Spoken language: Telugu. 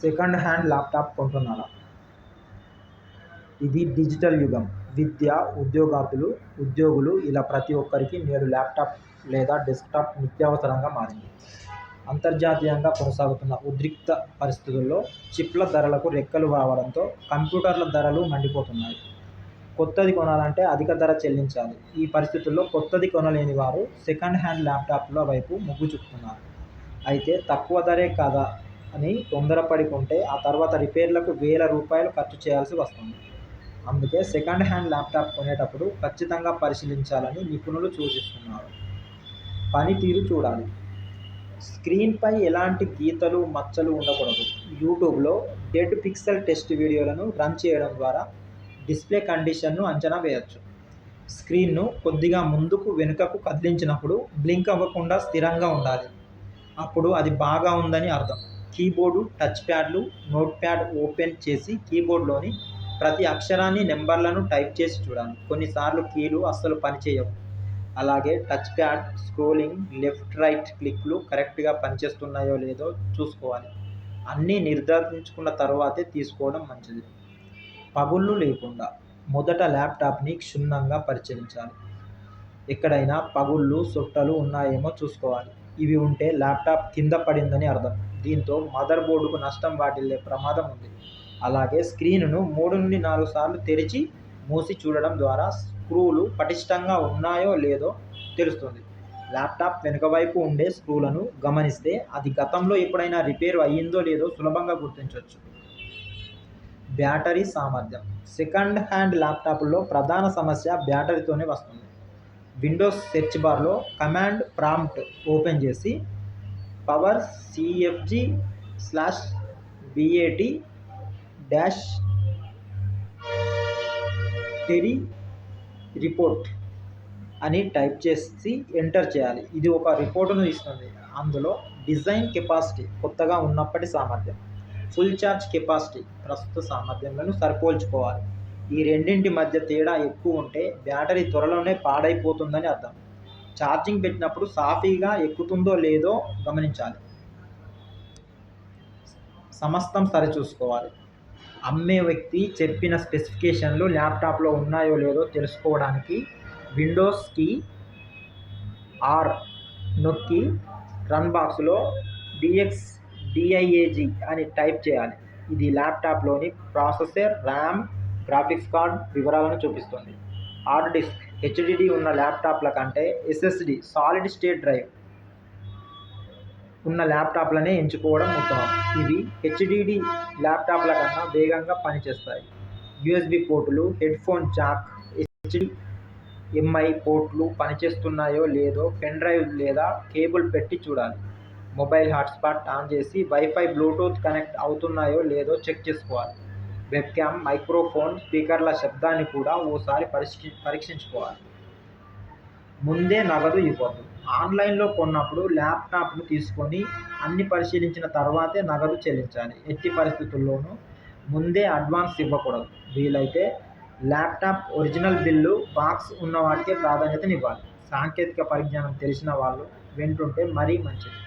Second hand laptop కొంటున్నారా? ఇది డిజిటల్ యుగం. విద్య, ఉద్యోగులు ఇలా ప్రతి ఒక్కరికి నేడు ల్యాప్టాప్ లేదా డెస్క్టాప్ నిత్యావసరంగా మారింది. అంతర్జాతీయంగా కొనసాగుతున్న ఉద్రిక్త పరిస్థితుల్లో చిప్ల ధరలకు రెక్కలు రావడంతో కంప్యూటర్ల ధరలు మండిపోతున్నాయి. కొత్తది కొనాలంటే అధిక ధర చెల్లించాలి. ఈ పరిస్థితుల్లో కొత్తది కొనలేని వారు సెకండ్ హ్యాండ్ ల్యాప్టాప్ల వైపు మొగ్గు చూపుతున్నారు. అయితే తక్కువ ధరే కదా అని తొందరపడి కొంటే ఆ తర్వాత రిపేర్లకు వేల రూపాయలు ఖర్చు చేయాల్సి వస్తుంది. అందుకే సెకండ్ హ్యాండ్ ల్యాప్టాప్ కొనేటప్పుడు ఖచ్చితంగా పరిశీలించాలని నిపుణులు సూచిస్తున్నారు. పనితీరు చూడాలి. స్క్రీన్పై ఎలాంటి గీతలు, మచ్చలు ఉండకూడదు. యూట్యూబ్లో డెడ్ పిక్సెల్ టెస్ట్ వీడియోలను రన్ చేయడం ద్వారా డిస్ప్లే కండిషన్ను అంచనా వేయవచ్చు. స్క్రీన్ను కొద్దిగా ముందుకు, వెనుకకు కదిలించినప్పుడు బ్లింక్ అవ్వకుండా స్థిరంగా ఉండాలి. అప్పుడు అది బాగా ఉందని అర్థం. కీబోర్డు, టచ్ ప్యాడ్లు, నోట్ ప్యాడ్ ఓపెన్ చేసి కీబోర్డ్లోని ప్రతి అక్షరాన్ని, నెంబర్లను టైప్ చేసి చూడాలి. కొన్నిసార్లు కీలు అస్సలు పనిచేయవు. అలాగే touchpad, scrolling, left right క్లిక్లు కరెక్ట్గా పనిచేస్తున్నాయో లేదో చూసుకోవాలి. అన్నీ నిర్ధారించుకున్న తర్వాతే తీసుకోవడం మంచిది. పగుళ్ళు లేకుండా మొదట ల్యాప్టాప్ని క్షుణ్ణంగా పరిశీలించాలి. ఎక్కడైనా పగుళ్ళు, సొట్టలు ఉన్నాయేమో చూసుకోవాలి. ఇవి ఉంటే ల్యాప్టాప్ కింద పడిందని అర్థం. దీంతో మదర్ బోర్డుకు నష్టం వాటిల్లే ప్రమాదం ఉంది. అలాగే స్క్రీన్ను 3 నుండి 4 సార్లు తెరిచి, మూసి చూడడం ద్వారా స్క్రూలు పటిష్టంగా ఉన్నాయో లేదో తెలుస్తుంది. ల్యాప్టాప్ వెనుక వైపు ఉండే స్క్రూలను గమనిస్తే అది గతంలో ఎప్పుడైనా రిపేరు అయ్యిందో లేదో సులభంగా గుర్తించవచ్చు. బ్యాటరీ సామర్థ్యం. సెకండ్ హ్యాండ్ ల్యాప్టాప్లో ప్రధాన సమస్య బ్యాటరీతోనే వస్తుంది. విండోస్ సెర్చ్ బార్లో కమాండ్ ప్రాంప్ట్ ఓపెన్ చేసి పవర్ cfg/bat-teri రిపోర్ట్ అని టైప్ చేసి ఎంటర్ చేయాలి. ఇది ఒక రిపోర్టును ఇస్తుంది. అందులో డిజైన్ కెపాసిటీ, కొత్తగా ఉన్నప్పటి సామర్థ్యం, ఫుల్ ఛార్జ్ కెపాసిటీ, ప్రస్తుత సామర్థ్యాలను సరిపోల్చుకోవాలి. ఈ రెండింటి మధ్య తేడా ఎక్కువ ఉంటే బ్యాటరీ త్వరలోనే పాడైపోతుందని అర్థం. ఛార్జింగ్ పెట్టినప్పుడు సాఫీగా ఎక్కుతుందో లేదో గమనించాలి. సమస్తం సరిచూసుకోవాలి. అమ్మే వ్యక్తి చెప్పిన స్పెసిఫికేషన్లు ల్యాప్టాప్లో ఉన్నాయో లేదో తెలుసుకోవడానికి విండోస్ కీ R నొక్కి రన్ బాక్స్లో DIAG అని టైప్ చేయాలి. ఇది ల్యాప్టాప్లోని ప్రాసెసర్, ర్యామ్, గ్రాఫిక్స్ కార్డ్ వివరాలను చూపిస్తుంది. హార్డ్ డిస్క్, HDD ఉన్న ల్యాప్టాప్ల కంటే SSD సాలిడ్ స్టేట్ డ్రైవ్ ఉన్న ల్యాప్టాప్లనే ఎంచుకోవడం ఉత్తమం. ఇవి HDD ల్యాప్టాప్ల కన్నా వేగంగా పనిచేస్తాయి. USB పోర్టులు, హెడ్ఫోన్ జాక్, HDMI పోర్టులు పనిచేస్తున్నాయో లేదో పెన్ డ్రైవ్ లేదా కేబుల్ పెట్టి చూడాలి. మొబైల్ హాట్స్పాట్ ఆన్ చేసి వైఫై, బ్లూటూత్ కనెక్ట్ అవుతున్నాయో లేదో చెక్ చేసుకోవాలి. వెబ్క్యామ్, మైక్రోఫోన్, స్పీకర్ల శబ్దాన్ని కూడా ఓసారి పరీక్షించుకోవాలి. ముందే నగదు ఇవ్వద్దు. ఆన్లైన్లో కొన్నప్పుడు ల్యాప్టాప్ను తీసుకొని అన్ని పరిశీలించిన తర్వాతే నగదు చెల్లించాలి. ఎట్టి పరిస్థితుల్లోనూ ముందే అడ్వాన్స్ ఇవ్వకూడదు. వీలైతే ల్యాప్టాప్ ఒరిజినల్ బిల్లు, బాక్స్ ఉన్న వాటికే ప్రాధాన్యతనివ్వాలి. సాంకేతిక పరిజ్ఞానం తెలిసిన వాళ్ళు వెంటుంటే మరింత మంచిది.